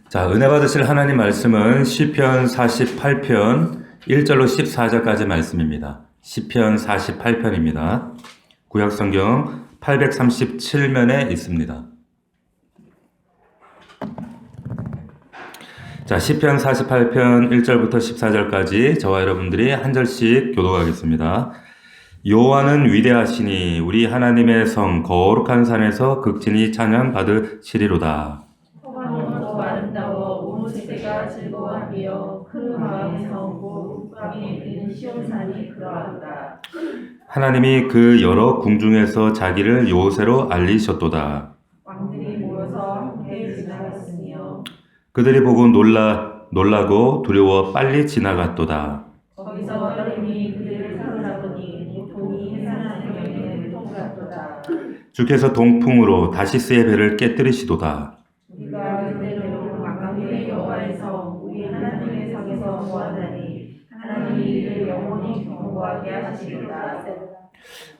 자, 은혜 받으실 하나님 말씀은 시편 48편 1절로 14절까지 말씀입니다. 시편 48편입니다. 구약성경 837면에 있습니다. 자, 시편 48편 1절부터 14절까지 저와 여러분들이 한 절씩 교독하겠습니다. 여호와는 위대하시니 우리 하나님의 성 거룩한 산에서 극진히 찬양 받으시리로다. 소망으로 아름다워 온 세대가 즐거워하며 그 마음에서 목감이 있는 시온산이 그러하다. 하나님이 그 여러 궁중에서 자기를 요새로 알리셨도다. 왕들이 모여서 함께 지나갔으며 그들이 보고 놀라고 두려워 빨리 지나갔도다. 거기서 어려움이 그들을 사로잡으니 고통이 해산하는 여인의 통같도다. 주께서 동풍으로 다시스의 배를 깨뜨리시도다. 우리가 그대로 만강의 여호와에서 우리 하나님의 성에서 보았나니 하나님이 이를 영원히 경고하게 하시리로다.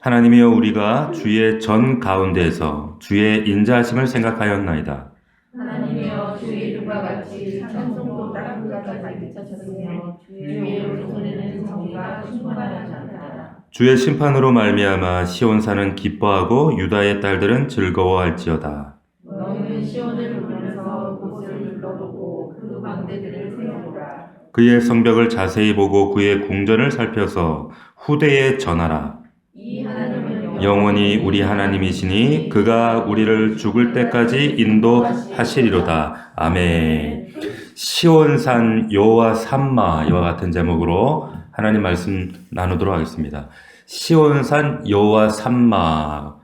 하나님이여, 우리가 주의 전 가운데에서 주의 인자하심을 생각하였나이다. 하나님이여, 주의 이름과 같이 찬송도 땅끝까지 미쳤으며 주의 오른손에는 정의가 충만하지 않다. 주의 심판으로 말미암아 시온산은 기뻐하고 유다의 딸들은 즐거워할지어다. 너희는 시온을 보면서 곳을 둘러보고 그 망대들을 세우라. 그의 성벽을 자세히 보고 그의 궁전을 살펴서 후대에 전하라. 이 하나님은 영원히 우리 하나님이시니 그가 우리를 죽을 때까지 인도하시리로다. 아멘. 시온산 여호와 삼마, 이와 같은 제목으로 하나님 말씀 나누도록 하겠습니다. 시온산 여호와 삼마.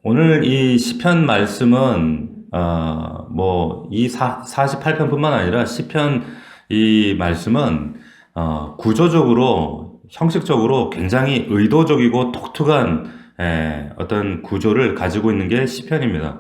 오늘 이 시편 말씀은 이 48편뿐만 아니라 시편 이 말씀은 구조적으로, 형식적으로 굉장히 의도적이고 독특한 어떤 구조를 가지고 있는 게 시편입니다.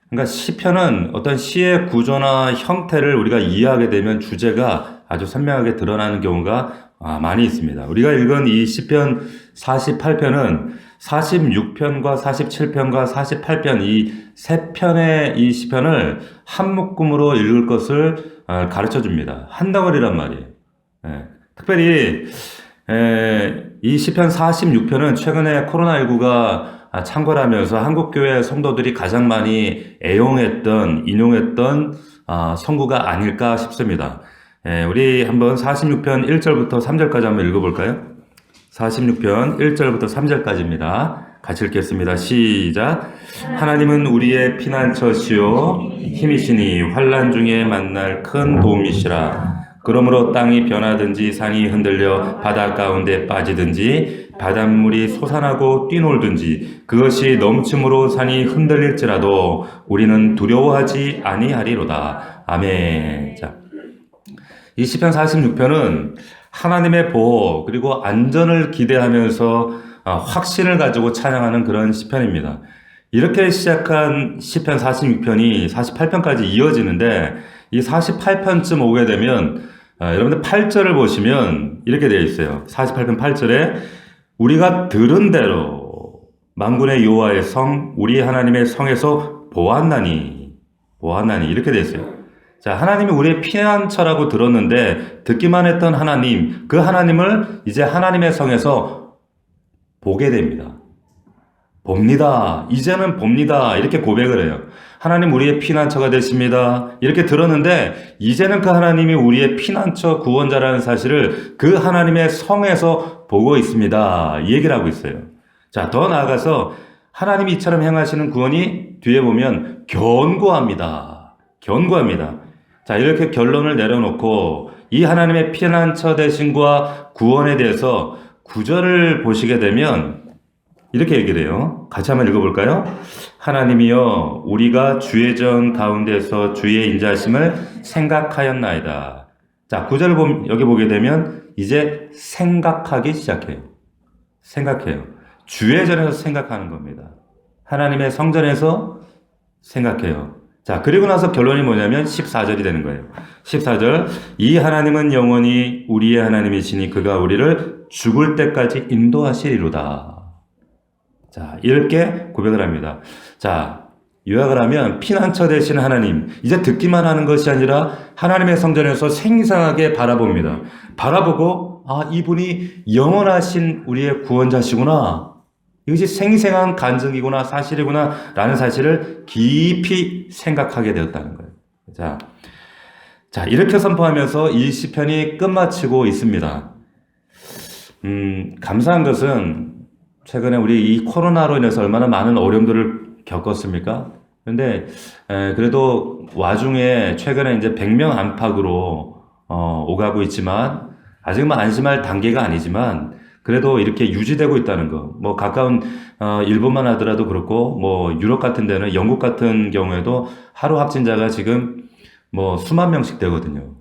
그러니까 시편은 어떤 시의 구조나 형태를 우리가 이해하게 되면 주제가 아주 선명하게 드러나는 경우가 많이 있습니다. 우리가 읽은 이 시편 48편은 46편과 47편과 48편 이 세 편의 이 시편을 한 묶음으로 읽을 것을 가르쳐 줍니다. 한 덩어리란 말이에요. 특별히 이 시편 46편은 최근에 코로나19가 창궐하면서 한국교회 성도들이 가장 많이 애용했던, 인용했던 성구가 아닐까 싶습니다. 우리 한번 46편 1절부터 3절까지 한번 읽어볼까요? 46편 1절부터 3절까지입니다. 같이 읽겠습니다. 시작. 하나님은 우리의 피난처시요 힘이시니 환난 중에 만날 큰 도움이시라. 그러므로 땅이 변하든지 산이 흔들려 바다 가운데 빠지든지 바닷물이 솟아나고 뛰놀든지 그것이 넘침으로 산이 흔들릴지라도 우리는 두려워하지 아니하리로다. 아멘. 자, 이 시편 46편은 하나님의 보호 그리고 안전을 기대하면서 확신을 가지고 찬양하는 그런 시편입니다. 이렇게 시작한 시편 46편이 48편까지 이어지는데 이 48편쯤 오게 되면 여러분들 8절을 보시면 이렇게 되어 있어요. 48편 8절에 우리가 들은 대로 만군의 여호와의 성 우리 하나님의 성에서 보았나니 이렇게 되어 있어요. 자, 하나님이 우리의 피난처라고 들었는데 듣기만 했던 하나님, 그 하나님을 이제 하나님의 성에서 보게 됩니다. 봅니다. 이제는 봅니다. 이렇게 고백을 해요. 하나님 우리의 피난처가 되십니다. 이렇게 들었는데 이제는 그 하나님이 우리의 피난처 구원자라는 사실을 그 하나님의 성에서 보고 있습니다. 이 얘기를 하고 있어요. 자, 더 나아가서 하나님이 이처럼 행하시는 구원이 뒤에 보면 견고합니다. 자, 이렇게 결론을 내려놓고 이 하나님의 피난처 되심과 구원에 대해서 구절을 보시게 되면 이렇게 얘기를 해요. 같이 한번 읽어볼까요? 하나님이여, 우리가 주의 전 가운데서 주의 인자하심을 생각하였나이다. 자, 구절을 여기 보게 되면 이제 생각하기 시작해요. 주의 전에서 생각하는 겁니다. 하나님의 성전에서 생각해요. 자, 그리고 나서 결론이 뭐냐면 14절이 되는 거예요. 14절, 이 하나님은 영원히 우리의 하나님이시니 그가 우리를 죽을 때까지 인도하시리로다. 자, 이렇게 고백을 합니다. 자, 요약을 하면 피난처 되신 하나님, 이제 듣기만 하는 것이 아니라 하나님의 성전에서 생생하게 바라봅니다. 바라보고 이분이 영원하신 우리의 구원자시구나. 이것이 생생한 간증이구나, 사실이구나 라는 사실을 깊이 생각하게 되었다는 거예요. 자, 이렇게 선포하면서 이 시편이 끝마치고 있습니다. 감사한 것은 최근에 우리 이 코로나로 인해서 얼마나 많은 어려움들을 겪었습니까? 근데 그래도 와중에 최근에 이제 100명 안팎으로 오가고 있지만 아직은 안심할 단계가 아니지만 그래도 이렇게 유지되고 있다는 거. 뭐 가까운 일본만 하더라도 그렇고 뭐 유럽 같은 데는 영국 같은 경우에도 하루 확진자가 지금 뭐 수만 명씩 되거든요.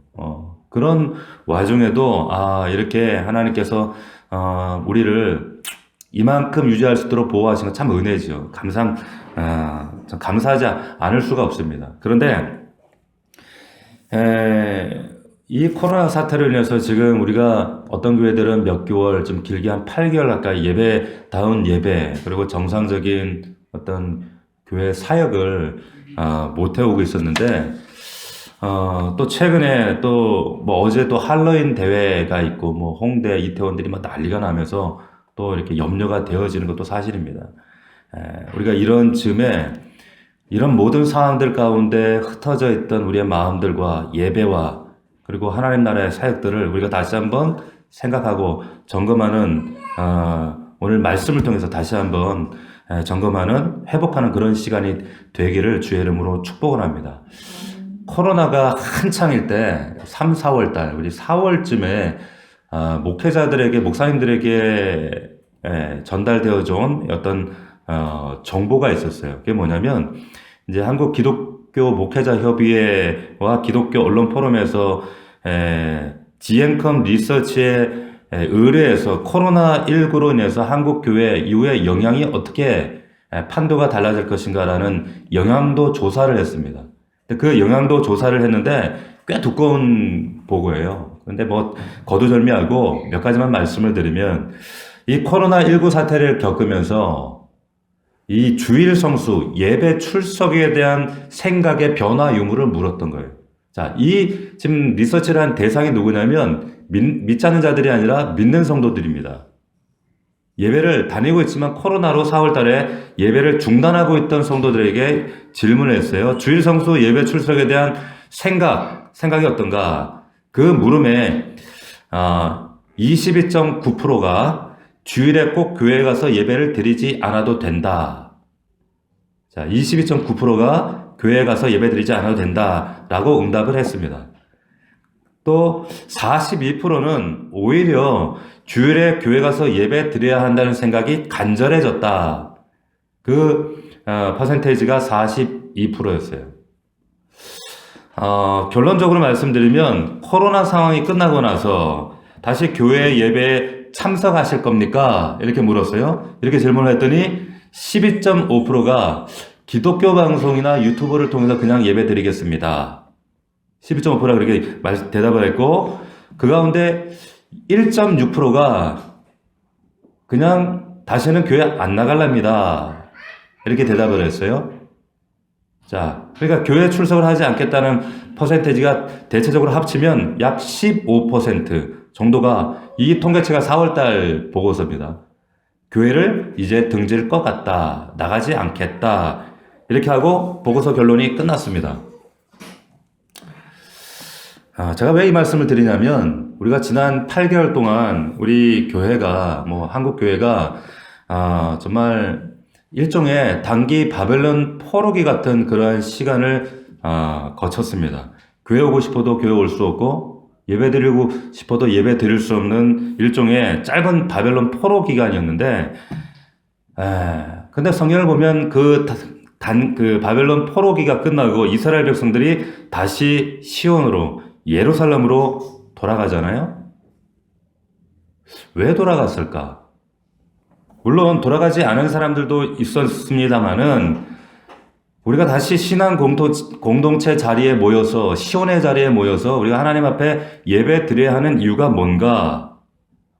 그런 와중에도 이렇게 하나님께서 우리를 이만큼 유지할 수 있도록 보호하신 건 참 은혜죠. 참 감사하지 않을 수가 없습니다. 그런데 이 코로나 사태로 인해서 지금 우리가 어떤 교회들은 몇 개월, 좀 길게 한 8개월 가까이 예배다운 예배, 그리고 정상적인 어떤 교회 사역을 못 해오고 있었는데, 또 최근에 또 뭐 어제 또 할로윈 대회가 있고 뭐 홍대 이태원들이 막 난리가 나면서 또 이렇게 염려가 되어지는 것도 사실입니다. 우리가 이런 즈음에 이런 모든 상황들 가운데 흩어져 있던 우리의 마음들과 예배와 그리고 하나님 나라의 사역들을 우리가 다시 한번 생각하고 점검하는 오늘 말씀을 통해서 다시 한번 점검하는 회복하는 그런 시간이 되기를 주의 이름으로 축복을 합니다. 코로나가 한창일 때 3, 4월 달 우리 4월쯤에 목회자들에게 목사님들에게 전달되어져 온 어떤 정보가 있었어요. 그게 뭐냐면 이제 한국 기독교 목회자 협의회와 기독교 언론 포럼에서 지앤컴 리서치에 의뢰해서 코로나19로 인해서 한국 교회 이후에 영향이 어떻게 판도가 달라질 것인가라는 영향도 조사를 했습니다. 그 영향도 조사를 했는데 꽤 두꺼운 보고예요. 근데 뭐 거두절미하고 몇 가지만 말씀을 드리면 이 코로나19 사태를 겪으면서 이 주일 성수, 예배 출석에 대한 생각의 변화 유무를 물었던 거예요. 자, 이 지금 리서치를 한 대상이 누구냐면 믿지 않는 자들이 아니라 믿는 성도들입니다. 예배를 다니고 있지만 코로나로 4월 달에 예배를 중단하고 있던 성도들에게 질문을 했어요. 주일 성수 예배 출석에 대한 생각이 어떤가? 그 물음에 22.9%가 주일에 꼭 교회에 가서 예배를 드리지 않아도 된다. 자, 22.9%가 교회에 가서 예배 드리지 않아도 된다라고 응답을 했습니다. 또 42%는 오히려 주일에 교회 가서 예배 드려야 한다는 생각이 간절해졌다. 그 퍼센테이지가 42%였어요. 결론적으로 말씀드리면 코로나 상황이 끝나고 나서 다시 교회 예배에 참석하실 겁니까? 이렇게 물었어요. 이렇게 질문을 했더니 12.5%가 기독교 방송이나 유튜브를 통해서 그냥 예배 드리겠습니다. 12.5%가 그렇게 대답을 했고 그 가운데 1.6%가 그냥 다시는 교회 안 나갈랍니다. 이렇게 대답을 했어요. 자, 그러니까 교회 출석을 하지 않겠다는 퍼센테이지가 대체적으로 합치면 약 15% 정도가 이 통계치가 4월달 보고서입니다. 교회를 이제 등질 것 같다. 나가지 않겠다. 이렇게 하고 보고서 결론이 끝났습니다. 제가 왜 이 말씀을 드리냐면 우리가 지난 8개월 동안 우리 교회가 한국 교회가 정말 일종의 단기 바벨론 포로기 같은 그러한 시간을 거쳤습니다. 교회 오고 싶어도 교회 올 수 없고 예배 드리고 싶어도 예배 드릴 수 없는 일종의 짧은 바벨론 포로 기간이었는데 근데 성경을 보면 그 바벨론 포로기가 끝나고 이스라엘 백성들이 다시 시온으로 예루살렘으로 돌아가잖아요. 왜 돌아갔을까? 물론 돌아가지 않은 사람들도 있었습니다만은 우리가 다시 신앙 공동체 자리에 모여서 시온의 자리에 모여서 우리가 하나님 앞에 예배 드려야 하는 이유가 뭔가?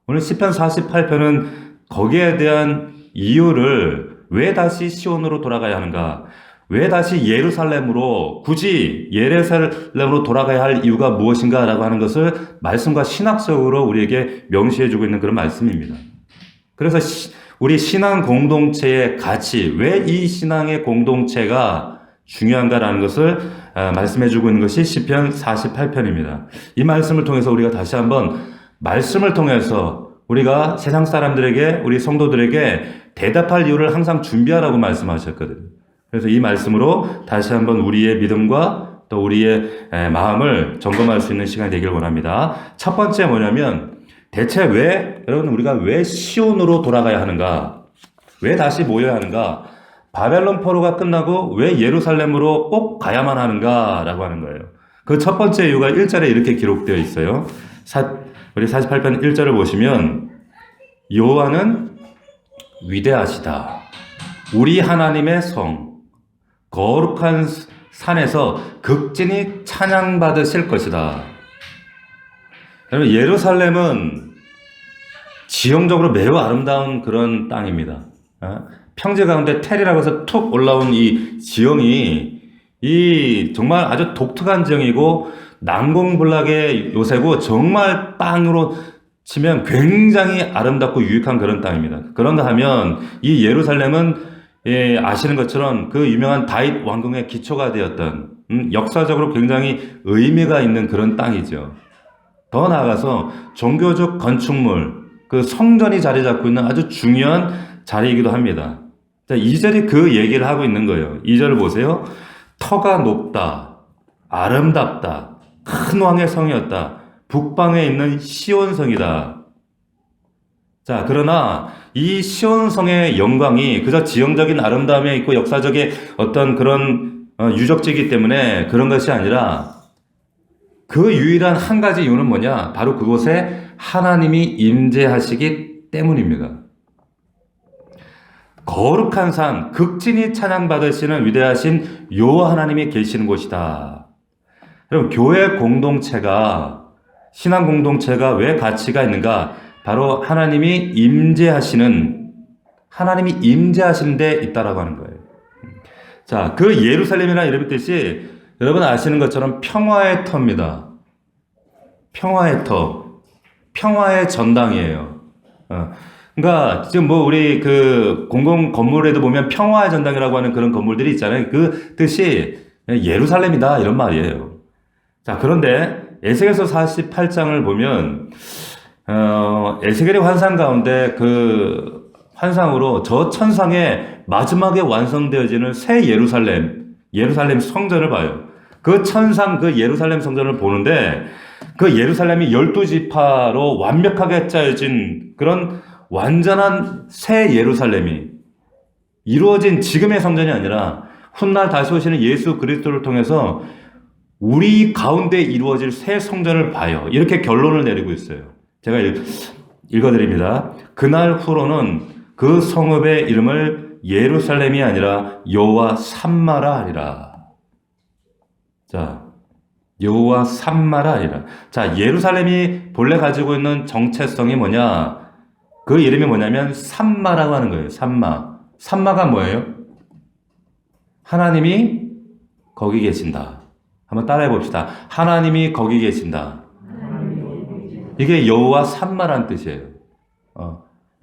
오늘 시편 48편은 거기에 대한 이유를 왜 다시 시온으로 돌아가야 하는가? 왜 다시 예루살렘으로, 굳이 예루살렘으로 돌아가야 할 이유가 무엇인가라고 하는 것을 말씀과 신학적으로 우리에게 명시해주고 있는 그런 말씀입니다. 그래서 우리 신앙 공동체의 가치, 왜 이 신앙의 공동체가 중요한가라는 것을 말씀해주고 있는 것이 시편 48편입니다. 이 말씀을 통해서 우리가 다시 한번 말씀을 통해서 우리가 세상 사람들에게, 우리 성도들에게 대답할 이유를 항상 준비하라고 말씀하셨거든요. 그래서 이 말씀으로 다시 한번 우리의 믿음과 또 우리의 마음을 점검할 수 있는 시간이 되길 원합니다. 첫 번째 뭐냐면, 대체 여러분 우리가 왜 시온으로 돌아가야 하는가? 왜 다시 모여야 하는가? 바벨론 포로가 끝나고 왜 예루살렘으로 꼭 가야만 하는가? 라고 하는 거예요. 그 첫 번째 이유가 1절에 이렇게 기록되어 있어요. 우리 48편 1절을 보시면, 여호와는 위대하시다. 우리 하나님의 성, 거룩한 산에서 극진히 찬양받으실 것이다. 여러분, 예루살렘은 지형적으로 매우 아름다운 그런 땅입니다. 평지 가운데 텔이라고 해서 툭 올라온 이 지형이 정말 아주 독특한 지형이고 난공불락의 요새고 정말 땅으로 치면 굉장히 아름답고 유익한 그런 땅입니다. 그런가 하면 이 예루살렘은 아시는 것처럼 그 유명한 다윗 왕궁의 기초가 되었던 역사적으로 굉장히 의미가 있는 그런 땅이죠. 더 나아가서 종교적 건축물, 그 성전이 자리 잡고 있는 아주 중요한 자리이기도 합니다. 자, 2절이 그 얘기를 하고 있는 거예요. 2절을 보세요. 터가 높다, 아름답다, 큰 왕의 성이었다, 북방에 있는 시온성이다. 자, 그러나 이 시온성의 영광이 그저 지형적인 아름다움에 있고 역사적인 어떤 그런 유적지이기 때문에 그런 것이 아니라, 그 유일한 한 가지 이유는 뭐냐? 바로 그곳에 하나님이 임재하시기 때문입니다. 거룩한 산, 극진히 찬양받으시는 위대하신 여호와 하나님이 계시는 곳이다. 여러분, 교회 공동체가, 신앙 공동체가 왜 가치가 있는가? 바로 하나님이 임재하시는 데 있다라고 하는 거예요. 자, 그 예루살렘이라는 이름의 뜻이 여러분 아시는 것처럼 평화의 터입니다. 평화의 터, 평화의 전당이에요. 그러니까 지금 우리 그 공공 건물에도 보면 평화의 전당이라고 하는 그런 건물들이 있잖아요. 그 뜻이 예루살렘이다 이런 말이에요. 자, 그런데 에스겔서 48장을 보면 에스겔의 환상 가운데 그 환상으로 저 천상에 마지막에 완성되어지는 새 예루살렘 성전을 봐요. 그 천상 그 예루살렘 성전을 보는데, 그 예루살렘이 12지파로 완벽하게 짜여진 그런 완전한 새 예루살렘이 이루어진 지금의 성전이 아니라 훗날 다시 오시는 예수 그리스도를 통해서 우리 가운데 이루어질 새 성전을 봐요. 이렇게 결론을 내리고 있어요. 제가 읽어드립니다. 그날 후로는 그 성읍의 이름을 예루살렘이 아니라 여호와 삼마라 하리라. 자, 여호와 삼마라 하리라. 자, 예루살렘이 본래 가지고 있는 정체성이 뭐냐? 그 이름이 뭐냐면 삼마라고 하는 거예요. 삼마가 뭐예요? 하나님이 거기 계신다. 한번 따라해 봅시다. 하나님이 거기 계신다. 이게 여호와 삼마라는 뜻이에요.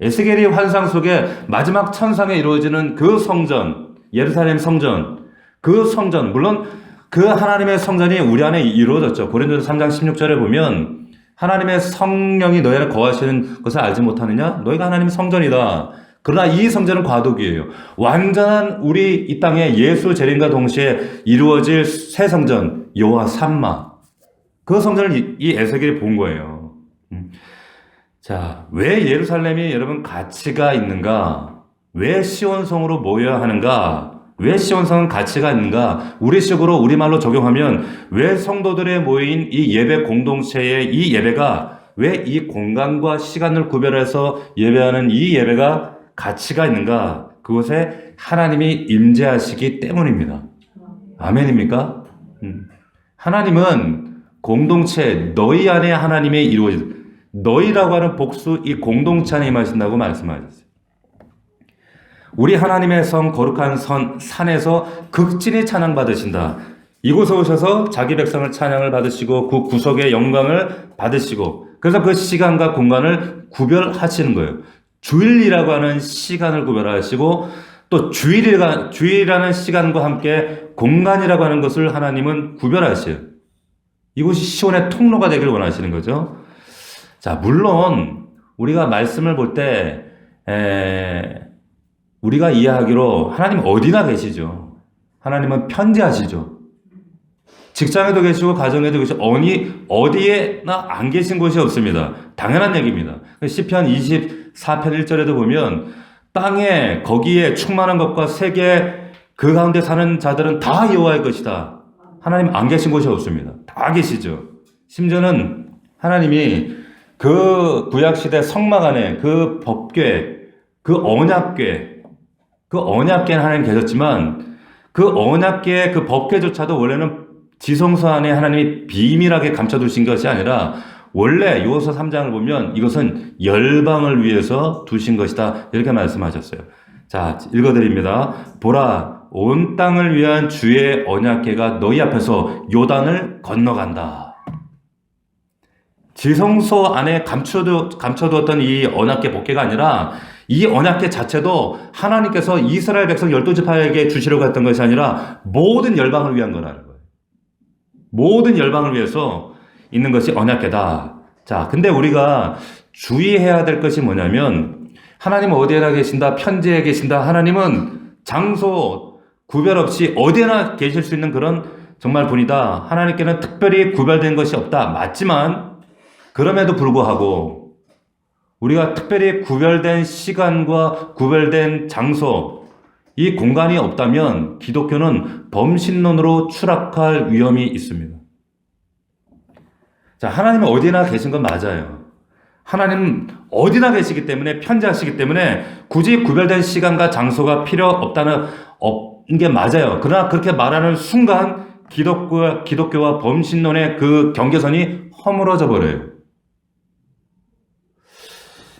에스겔의 환상 속에 마지막 천상에 이루어지는 그 성전, 예루살렘 성전, 그 성전, 물론 그 하나님의 성전이 우리 안에 이루어졌죠. 고린도서 3장 16절에 보면 하나님의 성령이 너희 안에 거하시는 것을 알지 못하느냐? 너희가 하나님의 성전이다. 그러나 이 성전은 과도기예요. 완전한 우리 이 땅에 예수 재림과 동시에 이루어질 새 성전, 여호와 삼마. 그 성전을 이 에스겔이 본 거예요. 자, 왜 예루살렘이 여러분 가치가 있는가? 왜 시온성으로 모여야 하는가? 왜 시온성은 가치가 있는가? 우리식으로 우리말로 적용하면 왜 성도들의 모인 이 예배 공동체의 이 예배가, 왜 이 공간과 시간을 구별해서 예배하는 이 예배가 가치가 있는가? 그곳에 하나님이 임재하시기 때문입니다. 아멘입니까? 하나님은 공동체, 너희 안에 하나님의 이루어진, 너희라고 하는 복수, 이 공동체 안에 임하신다고 말씀하셨어요. 우리 하나님의 성 거룩한 산에서 극진히 찬양받으신다. 이곳에 오셔서 자기 백성을 찬양을 받으시고 그 구속의 영광을 받으시고 그래서 그 시간과 공간을 구별하시는 거예요. 주일이라고 하는 시간을 구별하시고 또 주일이라는 시간과 함께 공간이라고 하는 것을 하나님은 구별하셔요. 이곳이 시온의 통로가 되길 원하시는 거죠. 자, 물론 우리가 말씀을 볼 때 우리가 이해하기로 하나님 어디나 계시죠. 하나님은 편지하시죠. 직장에도 계시고 가정에도 계시고 어디에나 안 계신 곳이 없습니다. 당연한 얘기입니다. 시편 24편 1절에도 보면 땅에 거기에 충만한 것과 세계 그 가운데 사는 자들은 다 여호와의 것이다. 하나님 안 계신 곳이 없습니다. 다 계시죠. 심지어는 하나님이 그 구약시대 성막 안에 그 법궤, 그 언약궤는 하나님 계셨지만 그 언약궤의 그 법궤조차도 원래는 지성소 안에 하나님이 비밀하게 감춰두신 것이 아니라 원래 요호서 3장을 보면 이것은 열방을 위해서 두신 것이다. 이렇게 말씀하셨어요. 자, 읽어드립니다. 보라, 온 땅을 위한 주의 언약궤가 너희 앞에서 요단을 건너간다. 지성소 안에 감춰두었던 이 언약궤 법궤가 아니라 이 언약궤 자체도 하나님께서 이스라엘 백성 12지파에게 주시려고 했던 것이 아니라 모든 열방을 위한 거라는 거예요. 모든 열방을 위해서 있는 것이 언약궤다. 자, 근데 우리가 주의해야 될 것이 뭐냐면 하나님은 어디에나 계신다, 편지에 계신다. 하나님은 장소 구별 없이 어디에나 계실 수 있는 그런 정말 분이다. 하나님께는 특별히 구별된 것이 없다. 맞지만 그럼에도 불구하고 우리가 특별히 구별된 시간과 구별된 장소, 이 공간이 없다면 기독교는 범신론으로 추락할 위험이 있습니다. 자, 하나님은 어디나 계신 건 맞아요. 하나님은 어디나 계시기 때문에 편지하시기 때문에 굳이 구별된 시간과 장소가 필요 없는 게 맞아요. 그러나 그렇게 말하는 순간 기독교와 범신론의 그 경계선이 허물어져 버려요.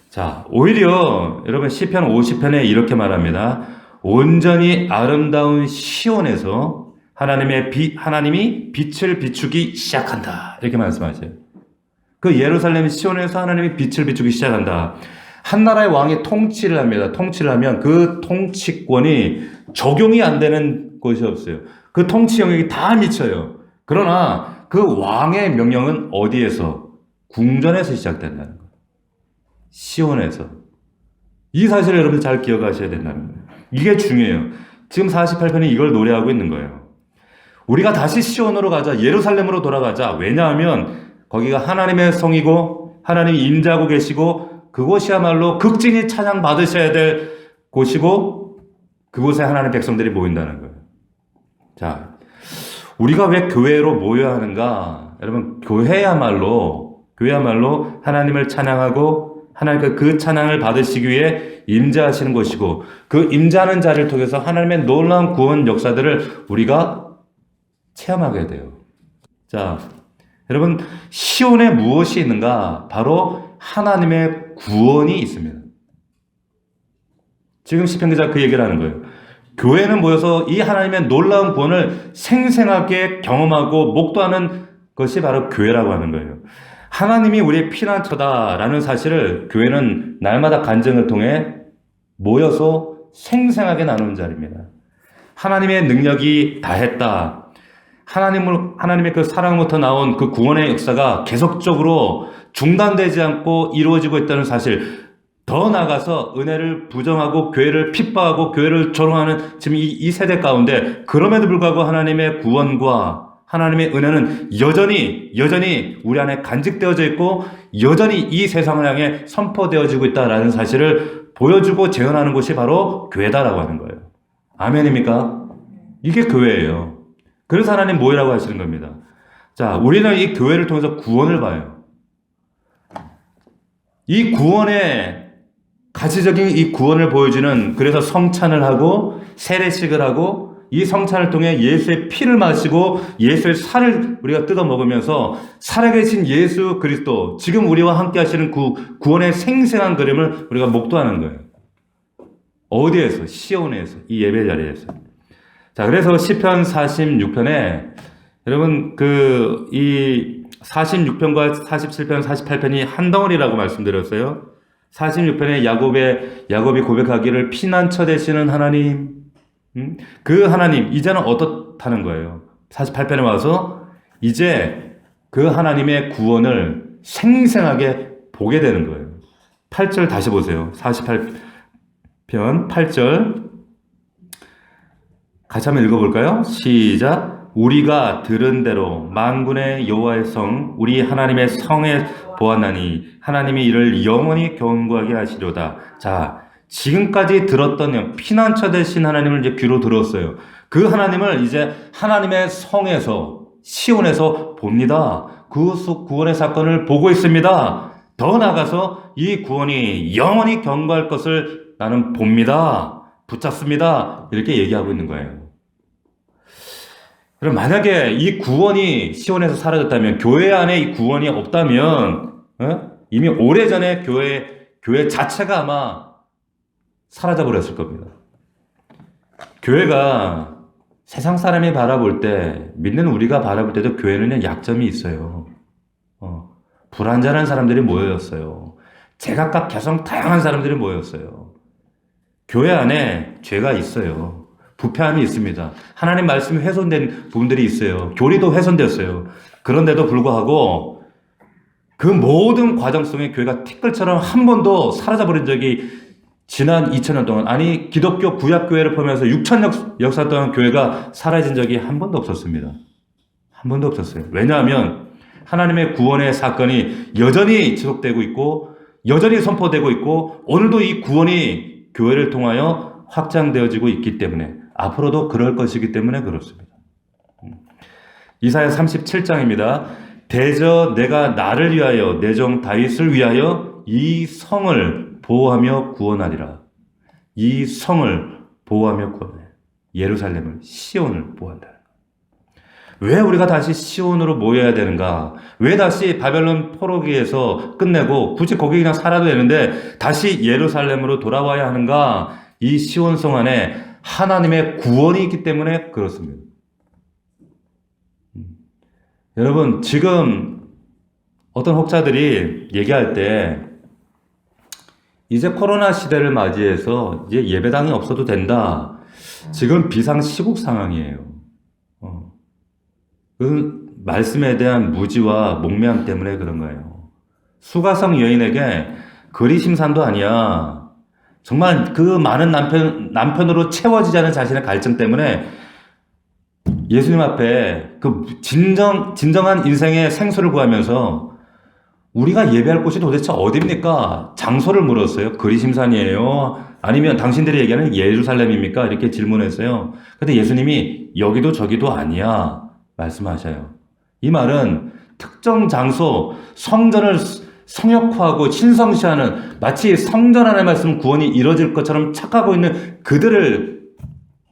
자, 오히려 여러분 시편 50편에 이렇게 말합니다. 온전히 아름다운 시온에서 하나님이 빛을 비추기 시작한다. 이렇게 말씀하세요. 그 예루살렘 시온에서 하나님이 빛을 비추기 시작한다. 한 나라의 왕이 통치를 합니다. 통치를 하면 그 통치권이 적용이 안 되는 곳이 없어요. 그 통치 영역이 다 미쳐요. 그러나 그 왕의 명령은 어디에서? 궁전에서 시작된다는 거예요. 시온에서. 이 사실을 여러분 잘 기억하셔야 된다는 거예요. 이게 중요해요. 지금 48편이 이걸 노래하고 있는 거예요. 우리가 다시 시온으로 가자. 예루살렘으로 돌아가자. 왜냐하면 거기가 하나님의 성이고 하나님이 임재하고 계시고 그곳이야말로 극진히 찬양 받으셔야 될 곳이고 그곳에 하나님의 백성들이 모인다는 거예요. 자, 우리가 왜 교회로 모여야 하는가? 여러분, 교회야말로 하나님을 찬양하고 하나님께 그 찬양을 받으시기 위해 임재하시는 곳이고 그 임재하는 자를 통해서 하나님의 놀라운 구원 역사들을 우리가 체험하게 돼요. 자, 여러분, 시온에 무엇이 있는가? 바로 하나님의 구원이 있습니다. 지금 시편 기자가 그 얘기를 하는 거예요. 교회는 모여서 이 하나님의 놀라운 구원을 생생하게 경험하고 목도하는 것이 바로 교회라고 하는 거예요. 하나님이 우리의 피난처다라는 사실을 교회는 날마다 간증을 통해 모여서 생생하게 나누는 자리입니다. 하나님의 능력이 다했다. 하나님의 그 사랑부터 나온 그 구원의 역사가 계속적으로 중단되지 않고 이루어지고 있다는 사실, 더 나아가서 은혜를 부정하고 교회를 핍박하고 교회를 조롱하는 지금 이 세대 가운데 그럼에도 불구하고 하나님의 구원과 하나님의 은혜는 여전히 우리 안에 간직되어져 있고 여전히 이 세상을 향해 선포되어지고 있다라는 사실을 보여주고 재현하는 곳이 바로 교회다라고 하는 거예요. 아멘입니까? 이게 교회예요. 그래서 하나님 모이라고 하시는 겁니다. 자, 우리는 이 교회를 통해서 구원을 봐요. 이 구원의 가시적인 이 구원을 보여주는, 그래서 성찬을 하고 세례식을 하고 이 성찬을 통해 예수의 피를 마시고 예수의 살을 우리가 뜯어 먹으면서 살아계신 예수 그리스도, 지금 우리와 함께 하시는 구원의 생생한 그림을 우리가 목도하는 거예요. 어디에서? 시온에서. 이 예배 자리에서. 자, 그래서 시편 46편에 여러분 이 46편과 47편, 48편이 한 덩어리라고 말씀드렸어요. 46편에 야곱이 고백하기를 피난처 되시는 하나님, 그 하나님 이제는 어떻다는 거예요. 48편에 와서 이제 그 하나님의 구원을 생생하게 보게 되는 거예요. 8절 다시 보세요. 48편 8절 같이 한번 읽어볼까요? 시작. 우리가 들은 대로 만군의 여호와의 성 우리 하나님의 성에 보았나니 하나님이 이를 영원히 견고하게 하시려다. 자, 지금까지 들었던 피난처 되신 하나님을 이제 귀로 들었어요. 그 하나님을 이제 하나님의 성에서 시온에서 봅니다. 구원의 사건을 보고 있습니다. 더 나아가서 이 구원이 영원히 견고할 것을 나는 봅니다. 붙잡습니다. 이렇게 얘기하고 있는 거예요. 그럼 만약에 이 구원이 시온에서 사라졌다면, 교회 안에 이 구원이 없다면 이미 오래전에 교회 자체가 아마 사라져 버렸을 겁니다. 교회가 세상 사람이 바라볼 때, 믿는 우리가 바라볼 때도 교회는 약점이 있어요. 불완전한 사람들이 모여있어요. 제각각 개성 다양한 사람들이 모였어요. 교회 안에 죄가 있어요. 부패함이 있습니다. 하나님 말씀이 훼손된 부분들이 있어요. 교리도 훼손됐어요. 그런데도 불구하고 그 모든 과정 속에 교회가 티끌처럼 한 번도 사라져버린 적이 지난 2000년 동안, 아니 기독교 구약교회를 포함해서 6000년 역사 동안 교회가 사라진 적이 한 번도 없었습니다. 한 번도 없었어요. 왜냐하면 하나님의 구원의 사건이 여전히 지속되고 있고 여전히 선포되고 있고 오늘도 이 구원이 교회를 통하여 확장되어지고 있기 때문에, 앞으로도 그럴 것이기 때문에 그렇습니다. 이사야 37장입니다. 대저 내가 나를 위하여 내 종 다윗을 위하여 이 성을 보호하며 구원하리라. 이 성을 보호하며 구원하리라. 예루살렘을, 시온을 보호한다. 왜 우리가 다시 시온으로 모여야 되는가? 왜 다시 바벨론 포로기에서 끝내고 굳이 거기 그냥 살아도 되는데 다시 예루살렘으로 돌아와야 하는가? 이 시온성 안에 하나님의 구원이 있기 때문에 그렇습니다. 여러분, 지금 어떤 혹자들이 얘기할 때 이제 코로나 시대를 맞이해서 이제 예배당이 없어도 된다. 지금 비상시국 상황이에요. 그 말씀에 대한 무지와 목매함 때문에 그런 거예요. 수가성 여인에게 그리심산도 아니야. 정말 그 많은 남편으로 채워지지 않은 자신의 갈증 때문에 예수님 앞에 그 진정한 인생의 생수를 구하면서 우리가 예배할 곳이 도대체 어디입니까? 장소를 물었어요. 그리심산이에요? 아니면 당신들이 얘기하는 예루살렘입니까? 이렇게 질문했어요. 근데 예수님이 여기도 저기도 아니야 말씀하셔요. 이 말은 특정 장소, 성전을 성역화하고 신성시하는, 마치 성전 안의 말씀 구원이 이루어질 것처럼 착하고 있는 그들을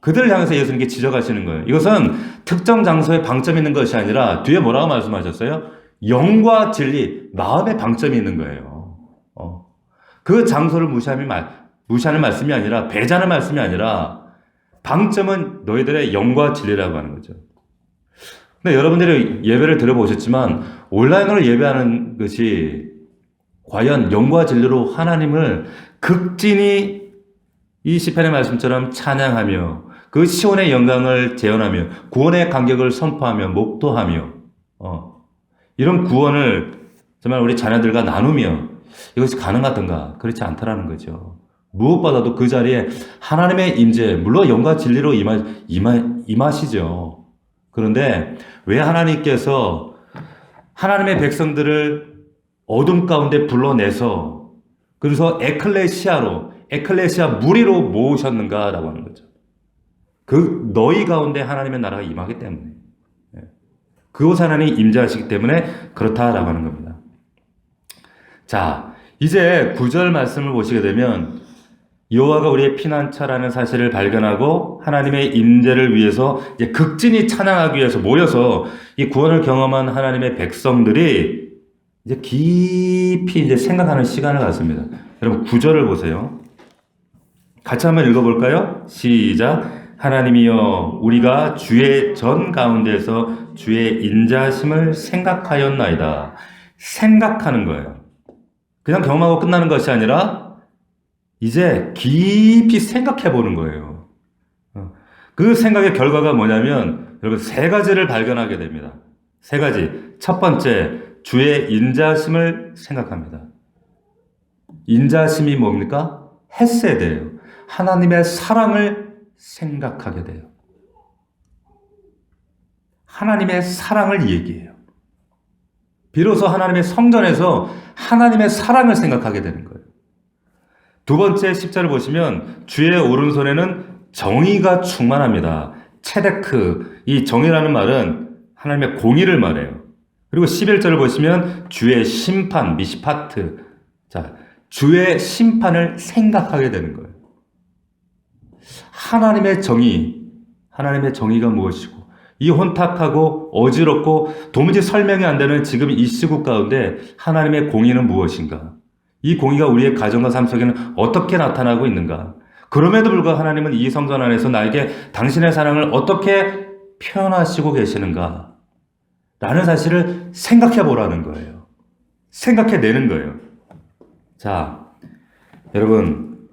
향해서 예수님께 지적하시는 거예요. 이것은 특정 장소에 방점이 있는 것이 아니라 뒤에 뭐라고 말씀하셨어요? 영과 진리, 마음의 방점이 있는 거예요. 그 장소를 무시하는 말씀이 아니라, 배제하는 말씀이 아니라 방점은 너희들의 영과 진리라고 하는 거죠. 근데 여러분들이 예배를 들어보셨지만 온라인으로 예배하는 것이 과연 영과 진리로 하나님을 극진히 이 시편의 말씀처럼 찬양하며 그 시온의 영광을 재현하며 구원의 간격을 선포하며 목도하며 이런 구원을 정말 우리 자녀들과 나누며 이것이 가능하던가? 그렇지 않다라는 거죠. 무엇보다도 그 자리에 하나님의 임재, 물론 영과 진리로 임하시죠. 그런데 왜 하나님께서 하나님의 백성들을 어둠 가운데 불러내서 그래서 에클레시아 무리로 모으셨는가라고 하는 거죠. 그 너희 가운데 하나님의 나라가 임하기 때문에, 그곳 하나님이 임재하시기 때문에 그렇다라고 하는 겁니다. 자, 이제 9절 말씀을 보시게 되면 여호와가 우리의 피난처라는 사실을 발견하고 하나님의 임재를 위해서 이제 극진히 찬양하기 위해서 모여서 이 구원을 경험한 하나님의 백성들이 이제 깊이 이제 생각하는 시간을 갖습니다. 여러분 9절을 보세요. 같이 한번 읽어볼까요? 시작. 하나님이여 우리가 주의 전 가운데서 주의 인자심을 생각하였나이다. 생각하는 거예요. 그냥 경험하고 끝나는 것이 아니라 이제 깊이 생각해 보는 거예요. 그 생각의 결과가 뭐냐면 여러분 세 가지를 발견하게 됩니다. 세 가지. 첫 번째, 주의 인자심을 생각합니다. 인자심이 뭡니까? 헤세드예요. 하나님의 사랑을 생각하게 돼요. 하나님의 사랑을 얘기해요. 비로소 하나님의 성전에서 하나님의 사랑을 생각하게 되는 거예요. 두 번째 10절을 보시면 주의 오른손에는 정의가 충만합니다. 체데크, 이 정의라는 말은 하나님의 공의를 말해요. 그리고 11절을 보시면 주의 심판, 미시파트. 자, 주의 심판을 생각하게 되는 거예요. 하나님의 정의가 무엇이고, 이 혼탁하고 어지럽고 도무지 설명이 안 되는 지금 이 시국 가운데 하나님의 공의는 무엇인가? 이 공의가 우리의 가정과 삶 속에는 어떻게 나타나고 있는가? 그럼에도 불구하고 하나님은 이 성전 안에서 나에게 당신의 사랑을 어떻게 표현하시고 계시는가? 라는 사실을 생각해 보라는 거예요. 생각해내는 거예요. 자, 여러분,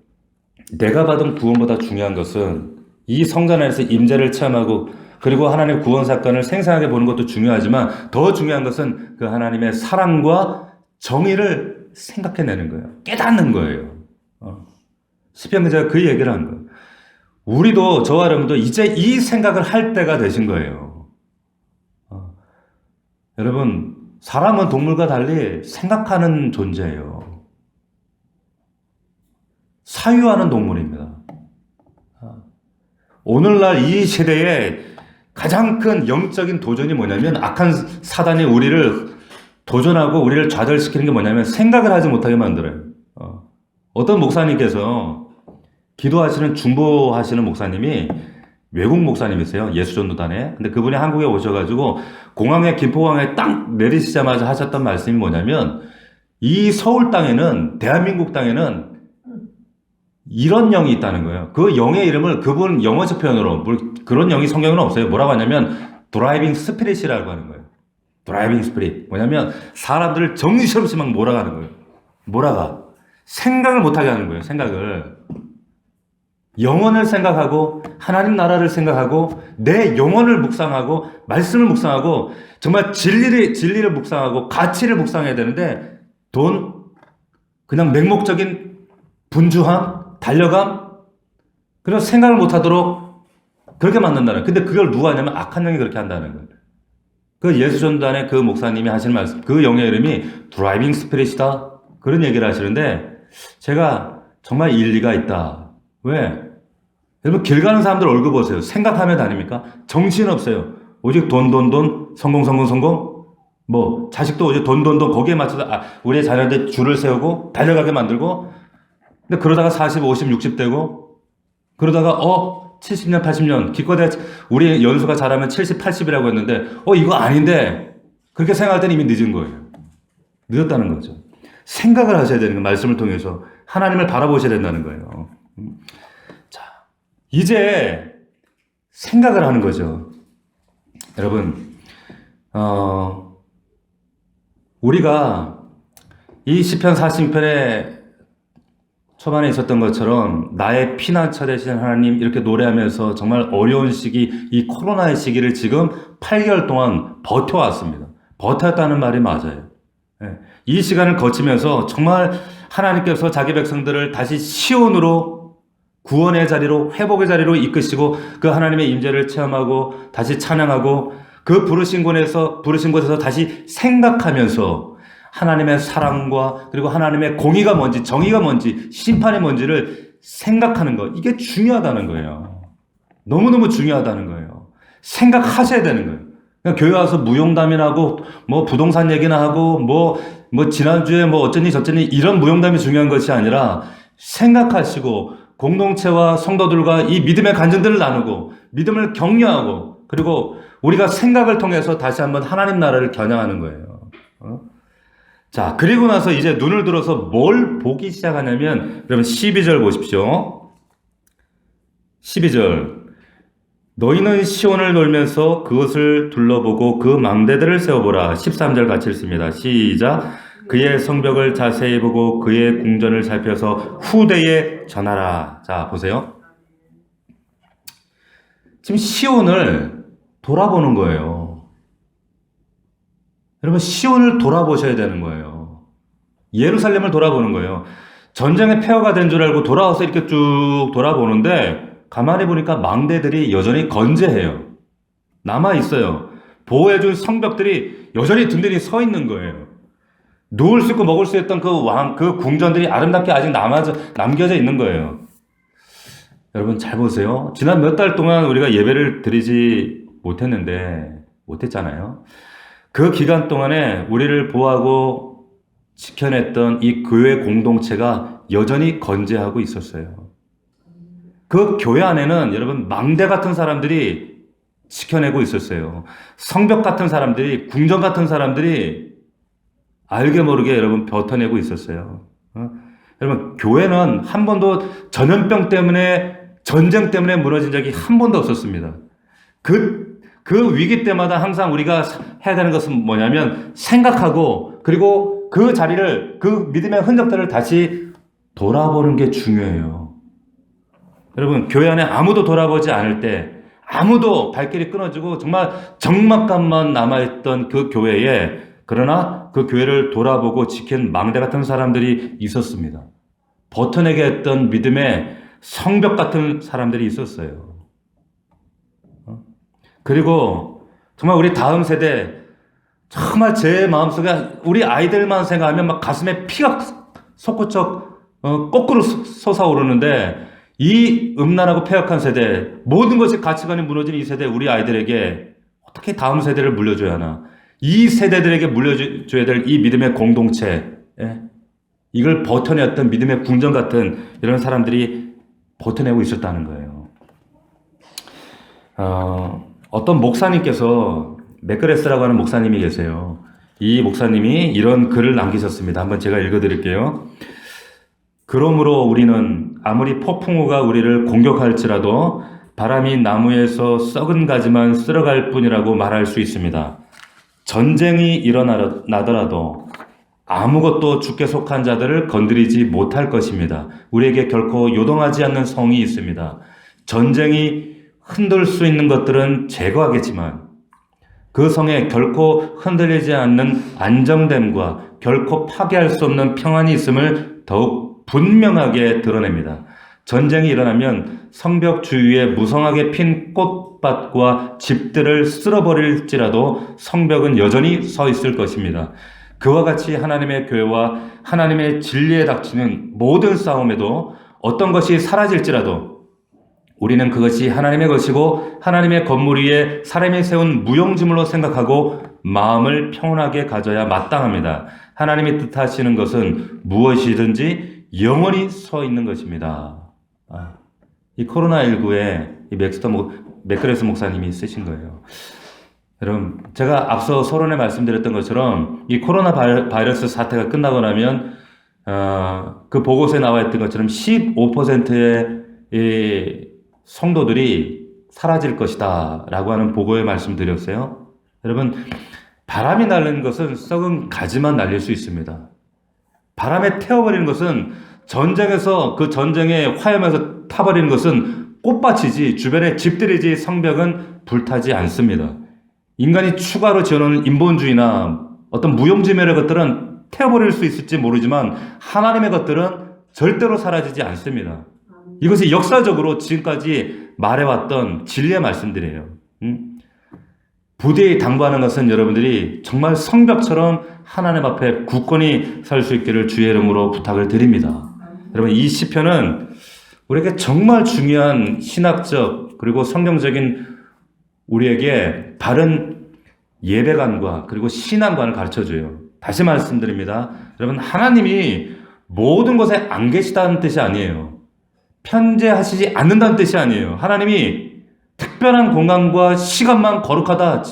내가 받은 구원보다 중요한 것은 이 성전 안에서 임재를 체험하고 그리고 하나님의 구원 사건을 생생하게 보는 것도 중요하지만 더 중요한 것은 그 하나님의 사랑과 정의를 생각해내는 거예요. 깨닫는 거예요. 시편 기자가 그 얘기를 한 거예요. 우리도, 저와 여러분도 이제 이 생각을 할 때가 되신 거예요. 여러분, 사람은 동물과 달리 생각하는 존재예요. 사유하는 동물입니다. 오늘날 이 시대에 가장 큰 영적인 도전이 뭐냐면 악한 사단이 우리를 도전하고 우리를 좌절시키는 게 뭐냐면 생각을 하지 못하게 만들어요. 어떤 목사님께서 기도하시는 중보하시는 목사님이 외국 목사님이세요. 예수전도단에. 근데 그분이 한국에 오셔가지고 공항에 김포공항에 딱 내리시자마자 하셨던 말씀이 뭐냐면 이 서울 땅에는 대한민국 땅에는 이런 영이 있다는 거예요. 그 영의 이름을 그분 영어식 표현으로 그런 영이 성경에는 없어요. 뭐라고 하냐면 드라이빙 스피릿이라고 하는 거예요. 드라이빙 스피릿. 뭐냐면 사람들을 정신없이 막 몰아가는 거예요. 몰아가. 생각을 못하게 하는 거예요. 생각을. 영혼을 생각하고 하나님 나라를 생각하고 내 영혼을 묵상하고 말씀을 묵상하고 정말 진리를 묵상하고 가치를 묵상해야 되는데 그냥 맹목적인 분주함, 달려감, 그런 생각을 못하도록 그렇게 만든다는. 근데 그걸 누가 하냐면 악한 영이 그렇게 한다는 거예요. 그 예수전단의 그 목사님이 하시는 말씀, 그 영의 이름이 드라이빙 스피릿이다. 그런 얘기를 하시는데 제가 정말 일리가 있다. 왜? 여러분 길 가는 사람들 얼굴 보세요. 생각하며 다닙니까? 정신 없어요. 오직 돈, 성공. 뭐 자식도 오직 돈 거기에 맞춰서 우리의 자녀들 줄을 세우고 달려가게 만들고. 근데 그러다가 40, 50, 60 되고 그러다가 70년, 80년 기껏해 우리 연수가 잘하면 70, 80이라고 했는데 이거 아닌데 그렇게 생각할 때는 이미 늦은 거예요. 늦었다는 거죠. 생각을 하셔야 되는 거예요. 말씀을 통해서 하나님을 바라보셔야 된다는 거예요. 자, 이제 생각을 하는 거죠. 여러분, 우리가 이 시편 46편에 초반에 있었던 것처럼 나의 피난처 되신 하나님 이렇게 노래하면서 정말 어려운 시기, 이 코로나의 시기를 지금 8개월 동안 버텨왔습니다. 버텼다는 말이 맞아요. 이 시간을 거치면서 정말 하나님께서 자기 백성들을 다시 시온으로 구원의 자리로 회복의 자리로 이끄시고 그 하나님의 임재를 체험하고 다시 찬양하고 그 부르신 곳에서 다시 생각하면서 하나님의 사랑과 그리고 하나님의 공의가 뭔지 정의가 뭔지 심판이 뭔지를 생각하는 것, 이게 중요하다는 거예요. 너무너무 중요하다는 거예요. 생각하셔야 되는 거예요. 그냥 교회 와서 무용담이나 하고 뭐 부동산 얘기나 하고 뭐 지난주에 뭐 어쩌니 저쩌니 이런 무용담이 중요한 것이 아니라 생각하시고 공동체와 성도들과 이 믿음의 간증들을 나누고 믿음을 격려하고 그리고 우리가 생각을 통해서 다시 한번 하나님 나라를 겨냥하는 거예요. 자, 그리고 나서 이제 눈을 들어서 뭘 보기 시작하냐면 여러분 12절 보십시오. 12절. 너희는 시온을 돌면서 그것을 둘러보고 그 망대들을 세워보라. 13절 같이 읽습니다. 시작. 그의 성벽을 자세히 보고 그의 궁전을 살펴서 후대에 전하라. 자, 보세요. 지금 시온을 돌아보는 거예요. 여러분, 시온을 돌아보셔야 되는 거예요. 예루살렘을 돌아보는 거예요. 전쟁의 폐허가 된 줄 알고 돌아와서 이렇게 쭉 돌아보는데 가만히 보니까 망대들이 여전히 건재해요. 남아있어요. 보호해준 성벽들이 여전히 든든히 서 있는 거예요. 누울 수 있고 먹을 수 있던 그 궁전들이 아름답게 아직 남겨져 있는 거예요. 여러분 잘 보세요. 지난 몇 달 동안 우리가 예배를 드리지 못했잖아요. 그 기간 동안에 우리를 보호하고 지켜냈던 이 교회 공동체가 여전히 건재하고 있었어요. 그 교회 안에는 여러분 망대 같은 사람들이 지켜내고 있었어요. 성벽 같은 사람들이, 궁전 같은 사람들이 알게 모르게 여러분 버텨내고 있었어요. 여러분 교회는 한 번도 전염병 때문에 전쟁 때문에 무너진 적이 한 번도 없었습니다. 그 위기 때마다 항상 우리가 해야 되는 것은 뭐냐면 생각하고 그리고 그 자리를 그 믿음의 흔적들을 다시 돌아보는 게 중요해요. 여러분 교회 안에 아무도 돌아보지 않을 때 아무도 발길이 끊어지고 정말 적막감만 남아있던 그 교회에 그러나 그 교회를 돌아보고 지킨 망대 같은 사람들이 있었습니다. 버텨내게 했던 믿음의 성벽 같은 사람들이 있었어요. 그리고 정말 우리 다음 세대 정말 제 마음속에 우리 아이들만 생각하면 막 가슴에 피가 솟구쳐 거꾸로 솟아오르는데 이 음란하고 폐역한 세대, 모든 것이 가치관이 무너진 이 세대 우리 아이들에게 어떻게 다음 세대를 물려줘야 하나? 이 세대들에게 물려줘야 될 이 믿음의 공동체, 이걸 버텨냈던 믿음의 궁전 같은 이런 사람들이 버텨내고 있었다는 거예요. 어떤 목사님께서 맥그레스라고 하는 목사님이 계세요. 이 목사님이 이런 글을 남기셨습니다. 한번 제가 읽어드릴게요. 그러므로 우리는 아무리 폭풍우가 우리를 공격할지라도 바람이 나무에서 썩은 가지만 쓸어갈 뿐이라고 말할 수 있습니다. 전쟁이 일어나더라도 아무것도 주께 속한 자들을 건드리지 못할 것입니다. 우리에게 결코 요동하지 않는 성이 있습니다. 전쟁이 흔들 수 있는 것들은 제거하겠지만 그 성에 결코 흔들리지 않는 안정됨과 결코 파괴할 수 없는 평안이 있음을 더욱 분명하게 드러냅니다. 전쟁이 일어나면 성벽 주위에 무성하게 핀 꽃밭과 집들을 쓸어버릴지라도 성벽은 여전히 서 있을 것입니다. 그와 같이 하나님의 교회와 하나님의 진리에 닥치는 모든 싸움에도 어떤 것이 사라질지라도 우리는 그것이 하나님의 것이고 하나님의 건물 위에 사람이 세운 무용지물로 생각하고 마음을 평온하게 가져야 마땅합니다. 하나님이 뜻하시는 것은 무엇이든지 영원히 서 있는 것입니다. 이 코로나19에 이 맥그레스 목사님이 쓰신 거예요. 여러분, 제가 앞서 서론에 말씀드렸던 것처럼 이 코로나 바이러스 사태가 끝나고 나면 그 보고서에 나와 있던 것처럼 15%의 이 성도들이 사라질 것이다 라고 하는 보고에 말씀드렸어요. 여러분, 바람이 날리는 것은 썩은 가지만 날릴 수 있습니다. 바람에 태워버리는 것은 전쟁에서 그 전쟁에 화염에서 타버리는 것은 꽃밭이지 주변에 집들이지 성벽은 불타지 않습니다. 인간이 추가로 지어놓은 인본주의나 어떤 무용지물의 것들은 태워버릴 수 있을지 모르지만 하나님의 것들은 절대로 사라지지 않습니다. 이것이 역사적으로 지금까지 말해왔던 진리의 말씀들이에요. 부디히 당부하는 것은 여러분들이 정말 성벽처럼 하나님 앞에 굳건히 설 수 있기를 주의 이름으로 부탁을 드립니다. 여러분, 이 시편은 우리에게 정말 중요한 신학적 그리고 성경적인 우리에게 바른 예배관과 그리고 신앙관을 가르쳐줘요. 다시 말씀드립니다. 여러분, 하나님이 모든 것에 안 계시다는 뜻이 아니에요. 편재하시지 않는다는 뜻이 아니에요. 하나님이 특별한 공간과 시간만 거룩하다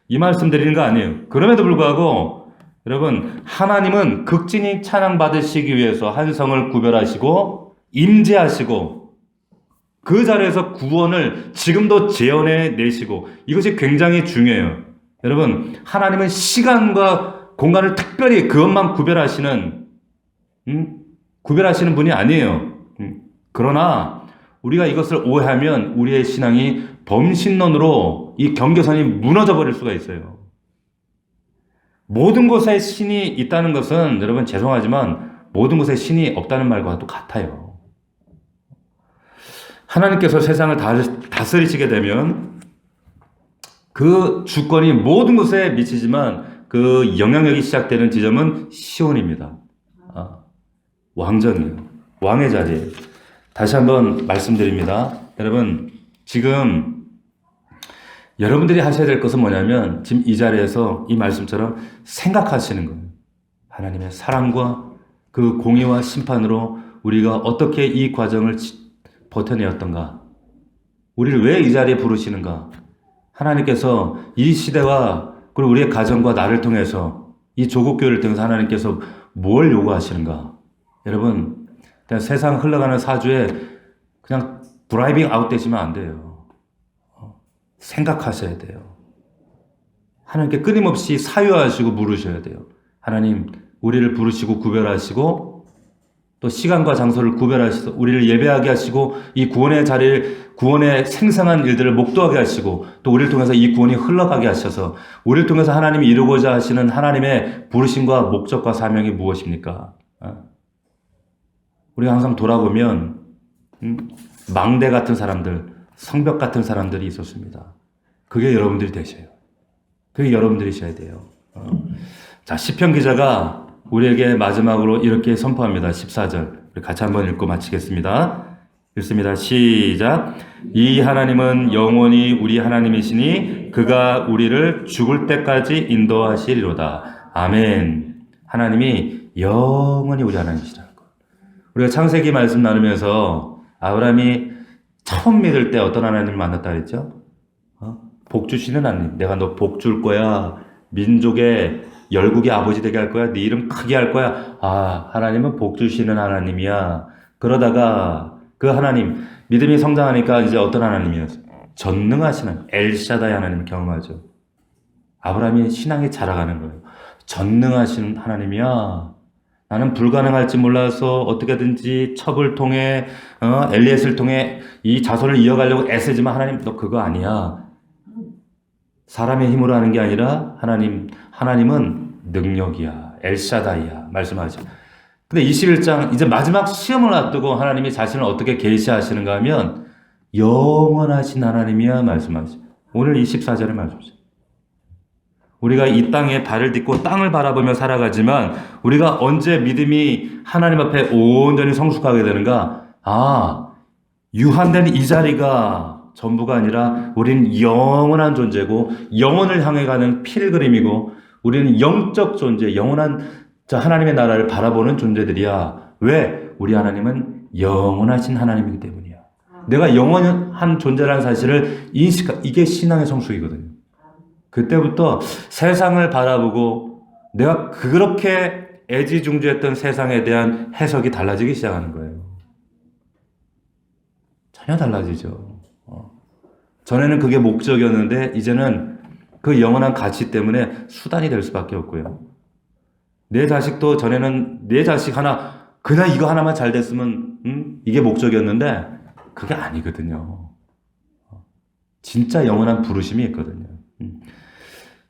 이 말씀 드리는 거 아니에요. 그럼에도 불구하고 여러분, 하나님은 극진히 찬양받으시기 위해서 한 성을 구별하시고 임재하시고 그 자리에서 구원을 지금도 재현해 내시고 이것이 굉장히 중요해요. 여러분, 하나님은 시간과 공간을 특별히 그것만 구별하시는 분이 아니에요. 그러나 우리가 이것을 오해하면 우리의 신앙이 범신론으로 이 경계선이 무너져 버릴 수가 있어요. 모든 곳에 신이 있다는 것은 여러분 죄송하지만 모든 곳에 신이 없다는 말과도 같아요. 하나님께서 세상을 다스리시게 되면 그 주권이 모든 곳에 미치지만 그 영향력이 시작되는 지점은 시온입니다. 왕정이에요. 왕의 자리예요. 다시 한번 말씀드립니다. 여러분, 지금 여러분들이 하셔야 될 것은 뭐냐면 지금 이 자리에서 이 말씀처럼 생각하시는 거예요. 하나님의 사랑과 그 공의와 심판으로 우리가 어떻게 이 과정을 버텨내었던가, 우리를 왜 이 자리에 부르시는가, 하나님께서 이 시대와 그리고 우리의 가정과 나를 통해서 이 조국교회를 통해서 하나님께서 뭘 요구하시는가. 여러분, 그냥 세상 흘러가는 사주에 그냥 드라이빙 아웃 되시면 안 돼요. 생각하셔야 돼요. 하나님께 끊임없이 사유하시고 물으셔야 돼요. 하나님, 우리를 부르시고 구별하시고 또 시간과 장소를 구별하셔서 우리를 예배하게 하시고 이 구원의 자리를, 구원의 생생한 일들을 목도하게 하시고 또 우리를 통해서 이 구원이 흘러가게 하셔서 우리를 통해서 하나님이 이루고자 하시는 하나님의 부르심과 목적과 사명이 무엇입니까? 우리가 항상 돌아보면 망대 같은 사람들, 성벽 같은 사람들이 있었습니다. 그게 여러분들이 되셔요. 그게 여러분들이셔야 돼요. 자, 시편 기자가 우리에게 마지막으로 이렇게 선포합니다. 14절. 우리 같이 한번 읽고 마치겠습니다. 읽습니다. 시작. 이 하나님은 영원히 우리 하나님이시니 그가 우리를 죽을 때까지 인도하시리로다. 아멘. 하나님이 영원히 우리 하나님이시라는 것. 우리가 창세기 말씀 나누면서 아브라함이 처음 믿을 때 어떤 하나님을 만났다 그랬죠? 복 주시는 하나님. 내가 너 복 줄 거야. 민족의 열국의 아버지 되게 할 거야. 네 이름 크게 할 거야. 하나님은 복 주시는 하나님이야. 그러다가 그 하나님, 믿음이 성장하니까 이제 어떤 하나님이었어요? 전능하시는 엘샤다이 하나님을 경험하죠. 아브라함이 신앙이 자라가는 거예요. 전능하신 하나님이야. 나는 불가능할지 몰라서 어떻게든지 첩을 통해 엘리에스를 통해 이 자손을 이어가려고 애쓰지만 하나님 너 그거 아니야. 사람의 힘으로 하는 게 아니라 하나님은 능력이야. 엘샤다이야. 말씀하죠. 근데 21장 이제 마지막 시험을 앞두고 하나님이 자신을 어떻게 계시하시는가 하면 영원하신 하나님이야 말씀하죠. 오늘 24절에 말씀하죠. 우리가 이 땅에 발을 딛고 땅을 바라보며 살아가지만 우리가 언제 믿음이 하나님 앞에 온전히 성숙하게 되는가? 유한된 이 자리가 전부가 아니라 우리는 영원한 존재고 영원을 향해 가는 필그림이고 우리는 영적 존재, 영원한 하나님의 나라를 바라보는 존재들이야. 왜? 우리 하나님은 영원하신 하나님이기 때문이야. 내가 영원한 존재라는 사실을 이게 신앙의 성숙이거든요. 그때부터 세상을 바라보고 내가 그렇게 애지중지했던 세상에 대한 해석이 달라지기 시작하는 거예요. 전혀 달라지죠. 전에는 그게 목적이었는데 이제는 그 영원한 가치 때문에 수단이 될 수밖에 없고요. 내 자식도 전에는 내 자식 하나 그냥 이거 하나만 잘 됐으면 이게 목적이었는데 그게 아니거든요. 진짜 영원한 부르심이 있거든요.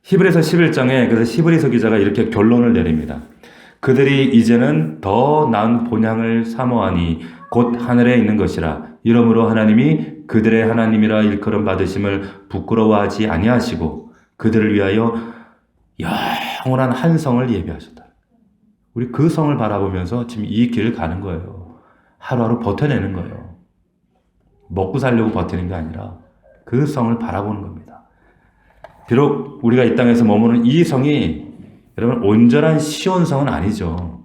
히브리서 11장에 그래서 히브리서 기자가 이렇게 결론을 내립니다. 그들이 이제는 더 나은 본향을 사모하니 곧 하늘에 있는 것이라. 이러므로 하나님이 그들의 하나님이라 일컬음 받으심을 부끄러워하지 아니하시고 그들을 위하여 영원한 한 성을 예비하셨다. 우리 그 성을 바라보면서 지금 이 길을 가는 거예요. 하루하루 버텨내는 거예요. 먹고 살려고 버티는 게 아니라 그 성을 바라보는 겁니다. 비록 우리가 이 땅에서 머무는 이 성이 여러분 온전한 시온성은 아니죠.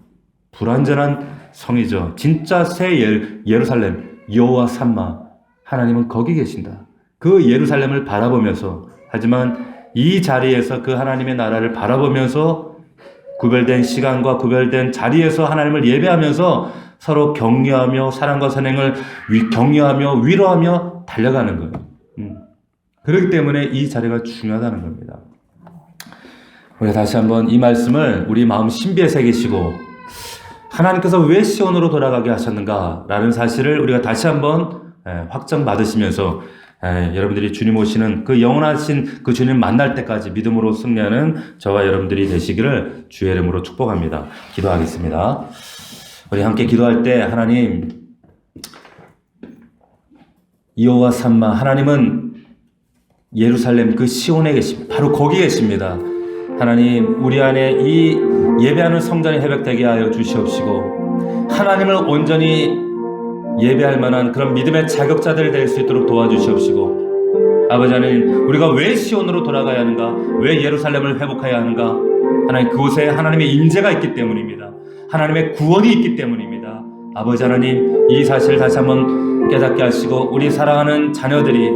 불완전한 성이죠. 진짜 새 예루살렘 여호와 삼마 하나님은 거기 계신다. 그 예루살렘을 바라보면서 하지만 이 자리에서 그 하나님의 나라를 바라보면서 구별된 시간과 구별된 자리에서 하나님을 예배하면서 서로 격려하며 사랑과 선행을 격려하며 위로하며 달려가는 거예요. 그렇기 때문에 이 자리가 중요하다는 겁니다. 우리가 다시 한번 이 말씀을 우리 마음 신비에 새기시고 하나님께서 왜 시온으로 돌아가게 하셨는가라는 사실을 우리가 다시 한번 확정받으시면서 여러분들이 주님 오시는 그 영원하신 그 주님 만날 때까지 믿음으로 승리하는 저와 여러분들이 되시기를 주의 이름으로 축복합니다. 기도하겠습니다. 우리 함께 기도할 때 하나님, 여호와 삼마, 하나님은 예루살렘 그 시온에 계십니다. 바로 거기 계십니다. 하나님, 우리 안에 이 예배하는 성전이 회복되게 하여 주시옵시고 하나님을 온전히 예배할 만한 그런 믿음의 자격자들이 될 수 있도록 도와주시옵시고, 아버지 하나님, 우리가 왜 시온으로 돌아가야 하는가, 왜 예루살렘을 회복해야 하는가, 하나님, 그곳에 하나님의 임재가 있기 때문입니다. 하나님의 구원이 있기 때문입니다. 아버지 하나님, 이 사실을 다시 한번 깨닫게 하시고 우리 사랑하는 자녀들이,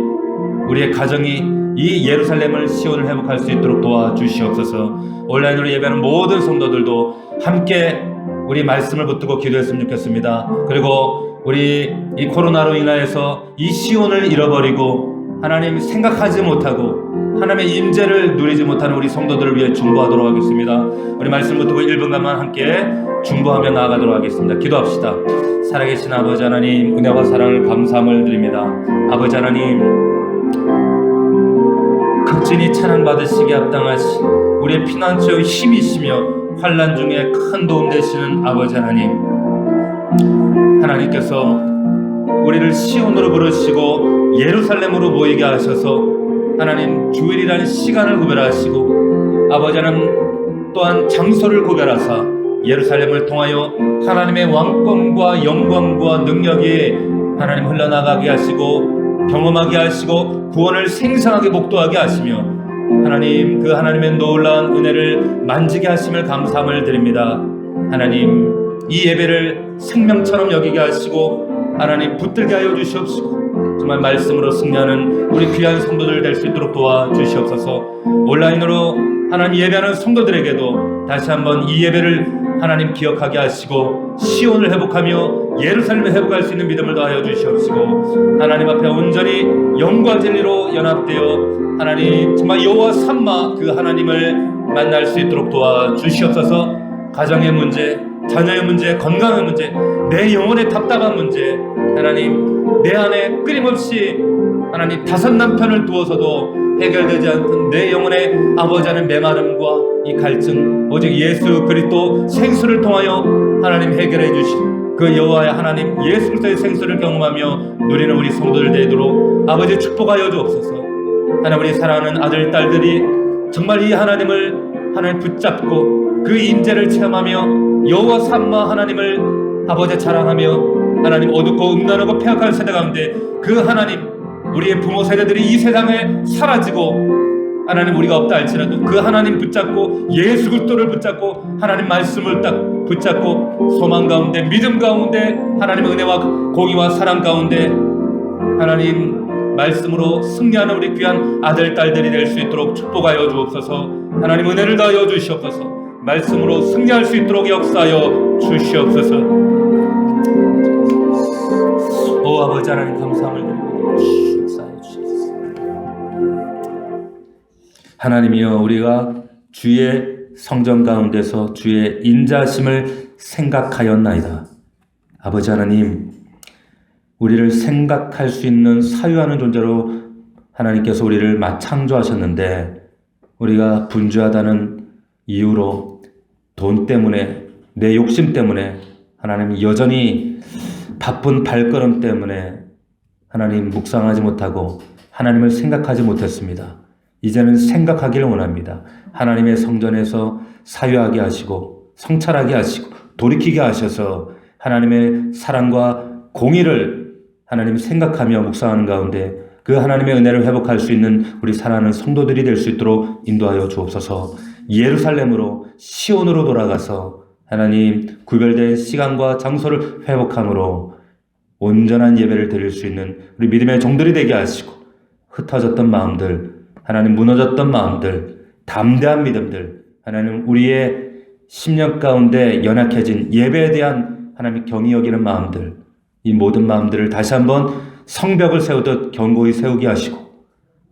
우리의 가정이 이 예루살렘을 시온을 회복할 수 있도록 도와주시옵소서. 온라인으로 예배하는 모든 성도들도 함께 우리 말씀을 붙들고 기도했으면 좋겠습니다. 그리고 우리 이 코로나로 인하여서 이 시온을 잃어버리고 하나님 생각하지 못하고 하나님의 임재를 누리지 못하는 우리 성도들을 위해 중보하도록 하겠습니다. 우리 말씀 붙들고 1분간만 함께 중보하며 나아가도록 하겠습니다. 기도합시다. 살아계신 아버지 하나님, 은혜와 사랑을 감사함을 드립니다. 아버지 하나님, 극진히 찬양받으시기에 합당하신 우리의 피난처의 힘이시며 환난 중에 큰 도움 되시는 아버지 하나님, 하나님께서 우리를 시온으로 부르시고 예루살렘으로 모이게 하셔서 하나님 주일이라는 시간을 구별하시고 아버지 하나님 또한 장소를 구별하사 예루살렘을 통하여 하나님의 왕권과 영광과 능력이 하나님 흘러나가게 하시고 경험하게 하시고 구원을 생생하게 목도하게 하시며 하나님, 그 하나님의 놀라운 은혜를 만지게 하심을 감사함을 드립니다. 하나님, 이 예배를 생명처럼 여기게 하시고 하나님 붙들게 하여 주시옵시고 정말 말씀으로 승리하는 우리 귀한 성도들 될 수 있도록 도와주시옵소서. 온라인으로 하나님 예배하는 성도들에게도 다시 한번 이 예배를 하나님 기억하게 하시고 시온을 회복하며 예루살렘을 회복할 수 있는 믿음을 더하여 주시옵시고 하나님 앞에 온전히 영과 진리로 연합되어 하나님 정말 여호와 삼마 그 하나님을 만날 수 있도록 도와주시옵소서. 가정의 문제, 자녀의 문제, 건강의 문제, 내 영혼의 답답한 문제, 하나님 내 안에 끊임없이 하나님 다섯 남편을 두어서도 해결되지 않던 내 영혼의 아버지 하나님 메마름과 이 갈증, 오직 예수 그리스도 생수를 통하여 하나님 해결해 주신 그 여호와의 하나님 예수 그리스도의 생수를 경험하며 누리는 우리 성도들 되도록 아버지 축복하여 주옵소서. 하나님, 우리 사랑하는 아들 딸들이 정말 이 하나님을 하나님 붙잡고 그 임재를 체험하며 여호와 삼마 하나님을 아버지 자랑하며 하나님 어둡고 음란하고 폐악한 세대 가운데 그 하나님, 우리의 부모 세대들이 이 세상에 사라지고 하나님 우리가 없다 할지라도 그 하나님 붙잡고 예수 그리스도를 붙잡고 하나님 말씀을 딱 붙잡고 소망 가운데 믿음 가운데 하나님의 은혜와 공의와 사랑 가운데 하나님 말씀으로 승리하는 우리 귀한 아들 딸들이 될 수 있도록 축복하여 주옵소서. 하나님 은혜를 더하여 주시옵소서. 말씀으로 승리할 수 있도록 역사하여 주시옵소서. 오 아버지 하나님 감사함을 드립니다. 역사하여 주시옵소서. 하나님이여, 우리가 주의 성전 가운데서 주의 인자심을 생각하였나이다. 아버지 하나님, 우리를 생각할 수 있는 사유하는 존재로 하나님께서 우리를 창조하셨는데 우리가 분주하다는 이유로 돈 때문에, 내 욕심 때문에, 하나님 여전히 바쁜 발걸음 때문에 하나님 묵상하지 못하고 하나님을 생각하지 못했습니다. 이제는 생각하기를 원합니다. 하나님의 성전에서 사유하게 하시고 성찰하게 하시고 돌이키게 하셔서 하나님의 사랑과 공의를 하나님 생각하며 묵상하는 가운데 그 하나님의 은혜를 회복할 수 있는 우리 사랑하는 성도들이 될 수 있도록 인도하여 주옵소서. 예루살렘으로 시온으로 돌아가서 하나님 구별된 시간과 장소를 회복함으로 온전한 예배를 드릴 수 있는 우리 믿음의 종들이 되게 하시고 흩어졌던 마음들, 하나님 무너졌던 마음들, 담대한 믿음들, 하나님 우리의 심령 가운데 연약해진 예배에 대한 하나님 경히 여기는 마음들, 이 모든 마음들을 다시 한번 성벽을 세우듯 견고히 세우게 하시고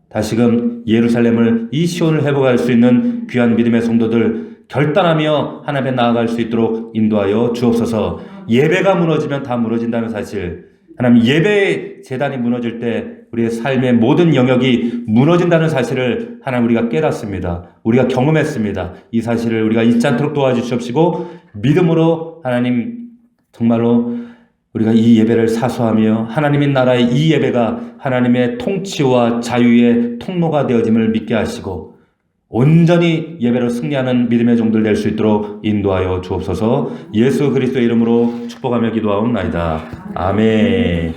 다시금 예루살렘을 이 시온을 회복할 수 있는 귀한 믿음의 성도들 결단하며 하나님에 나아갈 수 있도록 인도하여 주옵소서. 예배가 무너지면 다 무너진다는 사실, 하나님 예배의 재단이 무너질 때 우리의 삶의 모든 영역이 무너진다는 사실을 하나님 우리가 깨닫습니다. 우리가 경험했습니다. 이 사실을 우리가 잊지 않도록 도와주시옵시고 믿음으로 하나님 정말로 우리가 이 예배를 사수하며 하나님의 나라의 이 예배가 하나님의 통치와 자유의 통로가 되어짐을 믿게 하시고 온전히 예배로 승리하는 믿음의 종들 될 수 있도록 인도하여 주옵소서. 예수 그리스도의 이름으로 축복하며 기도하옵나이다. 아멘.